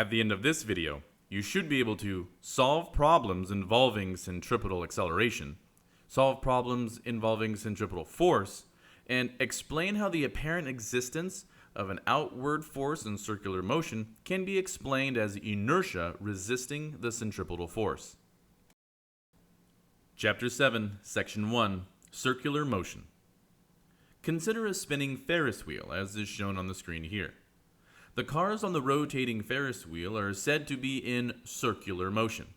At the end of this video, you should be able to solve problems involving centripetal acceleration, solve problems involving centripetal force, and explain how the apparent existence of an outward force in circular motion can be explained as inertia resisting the centripetal force. Chapter 7, Section 1, Circular Motion. Consider a spinning Ferris wheel, as is shown on the screen here. The cars on the rotating Ferris wheel are said to be in circular motion.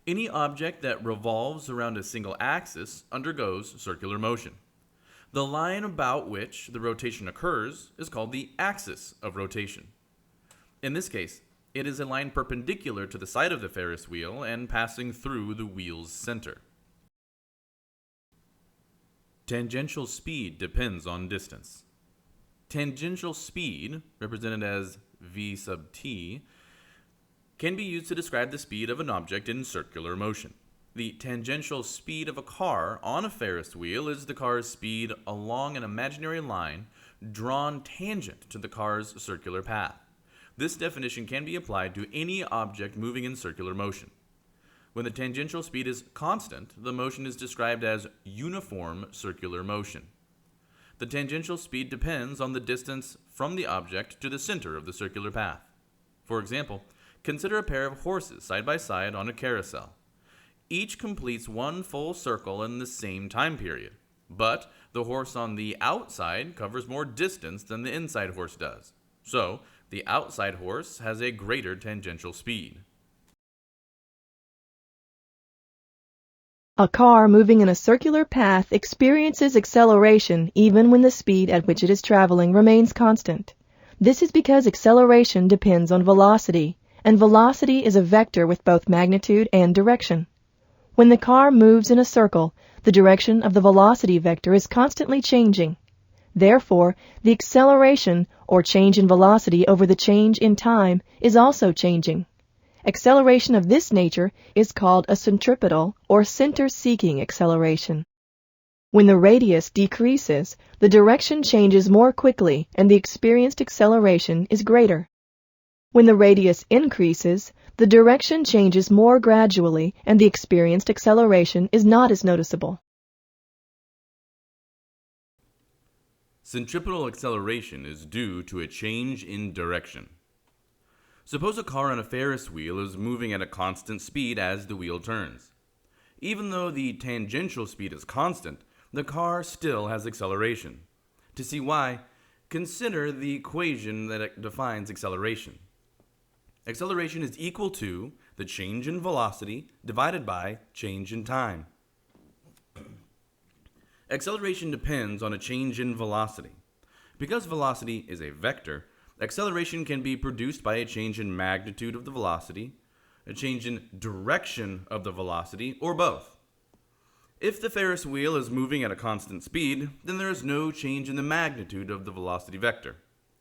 Any object that revolves around a single axis undergoes circular motion. The line about which the rotation occurs is called the axis of rotation. In this case, it is a line perpendicular to the side of the Ferris wheel and passing through the wheel's center. Tangential speed depends on distance. Tangential speed, represented as v sub t, can be used to describe the speed of an object in circular motion. The tangential speed of a car on a Ferris wheel is the car's speed along an imaginary line drawn tangent to the car's circular path. This definition can be applied to any object moving in circular motion. When the tangential speed is constant, the motion is described as uniform circular motion. The tangential speed depends on the distance from the object to the center of the circular path. For example, consider a pair of horses side by side on a carousel. Each completes one full circle in the same time period, but the horse on the outside covers more distance than the inside horse does. So, the outside horse has a greater tangential speed. A car moving in a circular path experiences acceleration even when the speed at which it is traveling remains constant. This is because acceleration depends on velocity, and velocity is a vector with both magnitude and direction. When the car moves in a circle, the direction of the velocity vector is constantly changing. Therefore, the acceleration, or change in velocity over the change in time, is also changing. Acceleration of this nature is called a centripetal or center-seeking acceleration. When the radius decreases, the direction changes more quickly and the experienced acceleration is greater. When the radius increases, the direction changes more gradually and the experienced acceleration is not as noticeable. Centripetal acceleration is due to a change in direction. Suppose a car on a Ferris wheel is moving at a constant speed as the wheel turns. Even though the tangential speed is constant, the car still has acceleration. To see why, consider the equation that defines acceleration. Acceleration is equal to the change in velocity divided by change in time. Acceleration depends on a change in velocity. Because velocity is a vector, acceleration can be produced by a change in magnitude of the velocity, a change in direction of the velocity, or both. If the Ferris wheel is moving at a constant speed, then there is no change in the magnitude of the velocity vector.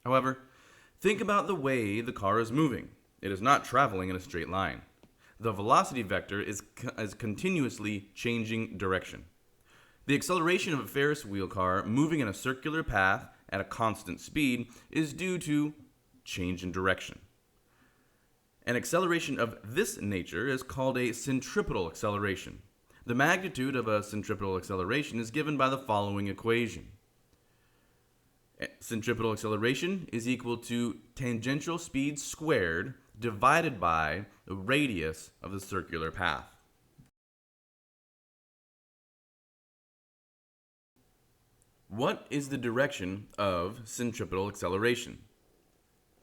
However, think about the way the car is moving. It is not traveling in a straight line. The velocity vector is continuously changing direction. The acceleration of a Ferris wheel car moving in a circular path at a constant speed is due to change in direction. An acceleration of this nature is called a centripetal acceleration. The magnitude of a centripetal acceleration is given by the following equation. Centripetal acceleration is equal to tangential speed squared divided by the radius of the circular path. What is the direction of centripetal acceleration?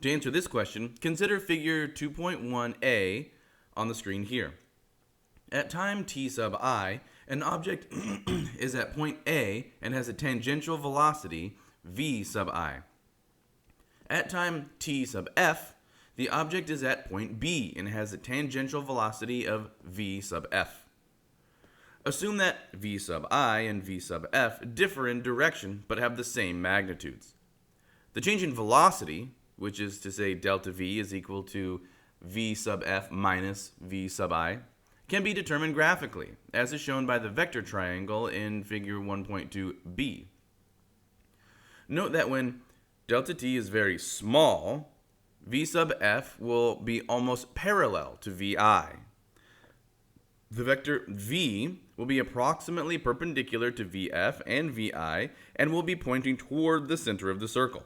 To answer this question, consider figure 2.1a on the screen here. At time t sub I, an object is at point A and has a tangential velocity v sub I. At time t sub f, the object is at point B and has a tangential velocity of v sub f. Assume that v sub I and v sub f differ in direction but have the same magnitudes. The change in velocity, which is to say delta v is equal to v sub f minus v sub I, can be determined graphically, as is shown by the vector triangle in figure 1.2b. Note that when delta t is very small, V sub f will be almost parallel to VI. The vector v will be approximately perpendicular to VF and VI and will be pointing toward the center of the circle.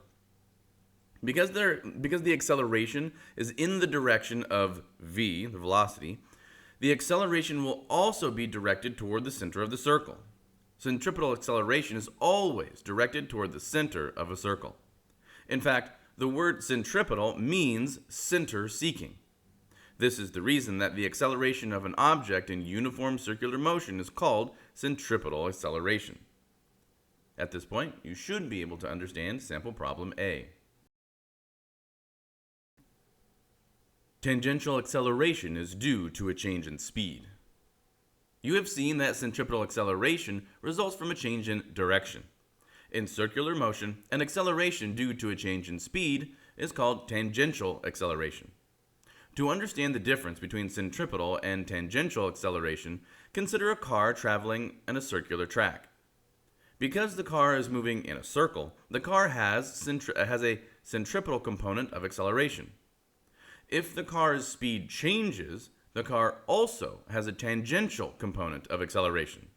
Because the acceleration is in the direction of v, the velocity, the acceleration will also be directed toward the center of the circle. Centripetal acceleration is always directed toward the center of a circle. In fact, the word centripetal means center-seeking. This is the reason that the acceleration of an object in uniform circular motion is called centripetal acceleration. At this point, you should be able to understand sample problem A. Tangential acceleration is due to a change in speed. You have seen that centripetal acceleration results from a change in direction. In circular motion, an acceleration due to a change in speed is called tangential acceleration. To understand the difference between centripetal and tangential acceleration, consider a car traveling in a circular track. Because the car is moving in a circle, the car has a centripetal component of acceleration. If the car's speed changes, the car also has a tangential component of acceleration.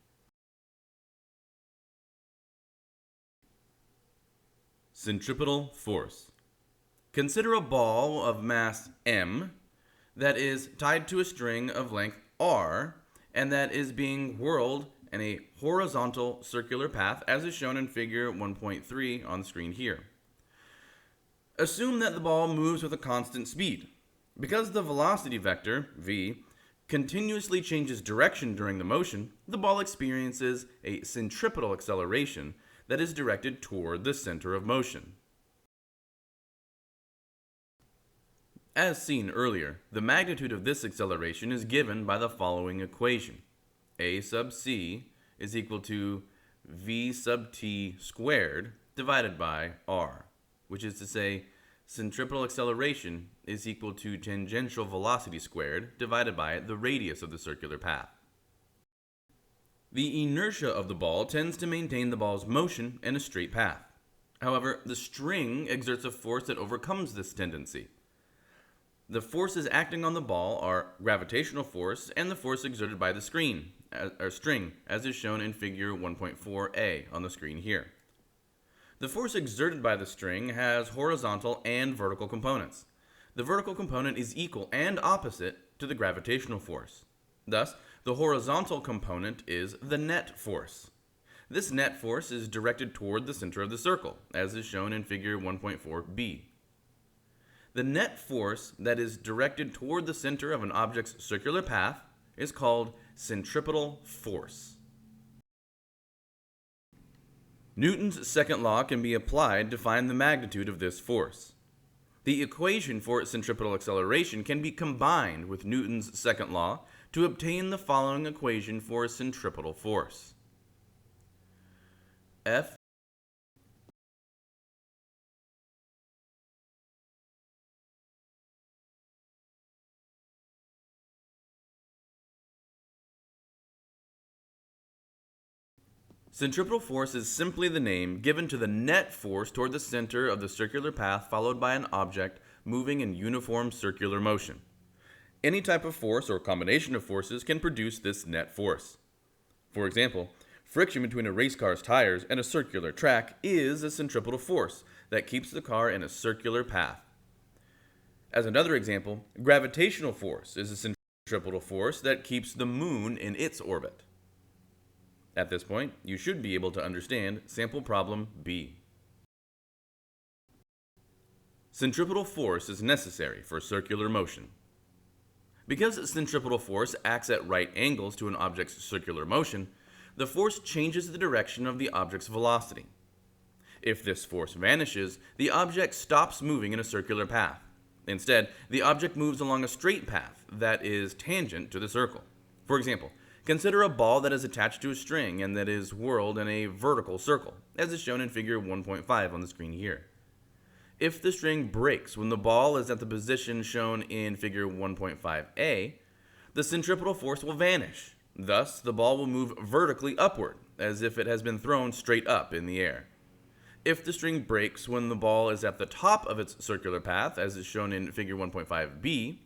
Centripetal force. Consider a ball of mass m that is tied to a string of length r and that is being whirled in a horizontal circular path as is shown in figure 1.3 on the screen here. Assume that the ball moves with a constant speed. Because the velocity vector, v, continuously changes direction during the motion, the ball experiences a centripetal acceleration that is directed toward the center of motion. As seen earlier, the magnitude of this acceleration is given by the following equation. A sub c is equal to v sub t squared divided by r, which is to say, centripetal acceleration is equal to tangential velocity squared divided by the radius of the circular path. The inertia of the ball tends to maintain the ball's motion in a straight path. However, the string exerts a force that overcomes this tendency. The forces acting on the ball are gravitational force and the force exerted by the string, as is shown in figure 1.4a on the screen here. The force exerted by the string has horizontal and vertical components. The vertical component is equal and opposite to the gravitational force. Thus, the horizontal component is the net force. This net force is directed toward the center of the circle, as is shown in figure 1.4b. The net force that is directed toward the center of an object's circular path is called centripetal force. Newton's second law can be applied to find the magnitude of this force. The equation for centripetal acceleration can be combined with Newton's second law to obtain the following equation for centripetal force. F Centripetal force is simply the name given to the net force toward the center of the circular path followed by an object moving in uniform circular motion. Any type of force or combination of forces can produce this net force. For example, friction between a race car's tires and a circular track is a centripetal force that keeps the car in a circular path. As another example, gravitational force is a centripetal force that keeps the moon in its orbit. At this point, you should be able to understand sample problem B. Centripetal force is necessary for circular motion. Because centripetal force acts at right angles to an object's circular motion, the force changes the direction of the object's velocity. If this force vanishes, the object stops moving in a circular path. Instead, the object moves along a straight path that is tangent to the circle. For example, consider a ball that is attached to a string and that is whirled in a vertical circle, as is shown in figure 1.5 on the screen here. If the string breaks when the ball is at the position shown in figure 1.5a, the centripetal force will vanish. Thus, the ball will move vertically upward, as if it has been thrown straight up in the air. If the string breaks when the ball is at the top of its circular path, as is shown in figure 1.5b,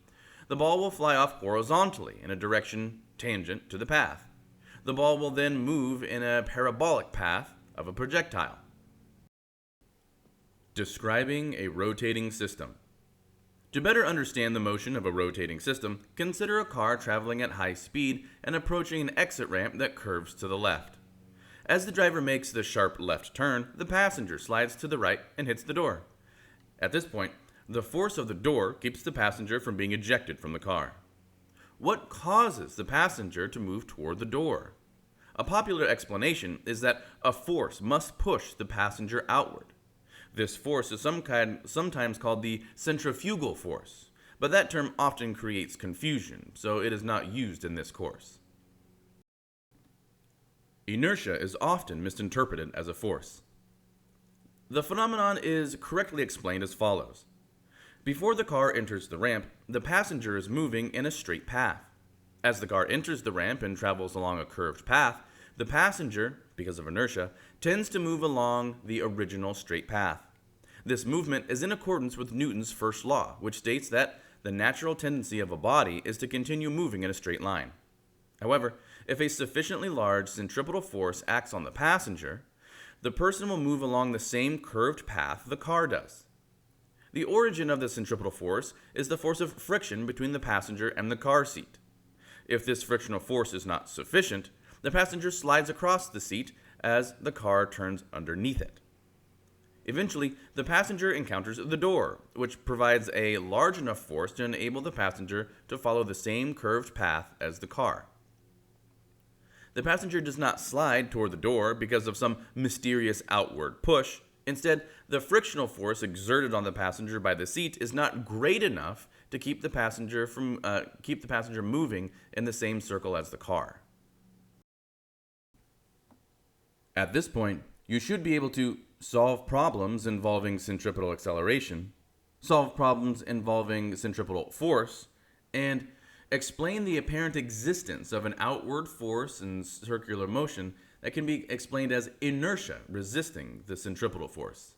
the ball will fly off horizontally in a direction tangent to the path. The ball will then move in a parabolic path of a projectile. Describing a rotating system. To better understand the motion of a rotating system, consider a car traveling at high speed and approaching an exit ramp that curves to the left. As the driver makes the sharp left turn, the passenger slides to the right and hits the door. At this point, the force of the door keeps the passenger from being ejected from the car. What causes the passenger to move toward the door? A popular explanation is that a force must push the passenger outward. This force is sometimes called the centrifugal force, but that term often creates confusion, so it is not used in this course. Inertia is often misinterpreted as a force. The phenomenon is correctly explained as follows. Before the car enters the ramp, the passenger is moving in a straight path. As the car enters the ramp and travels along a curved path, the passenger, because of inertia, tends to move along the original straight path. This movement is in accordance with Newton's first law, which states that the natural tendency of a body is to continue moving in a straight line. However, if a sufficiently large centripetal force acts on the passenger, the person will move along the same curved path the car does. The origin of the centripetal force is the force of friction between the passenger and the car seat. If this frictional force is not sufficient, the passenger slides across the seat as the car turns underneath it. Eventually, the passenger encounters the door, which provides a large enough force to enable the passenger to follow the same curved path as the car. The passenger does not slide toward the door because of some mysterious outward push. Instead, the frictional force exerted on the passenger by the seat is not great enough to keep the passenger moving in the same circle as the car. At this point, you should be able to solve problems involving centripetal acceleration, solve problems involving centripetal force, and explain the apparent existence of an outward force in circular motion that can be explained as inertia resisting the centripetal force.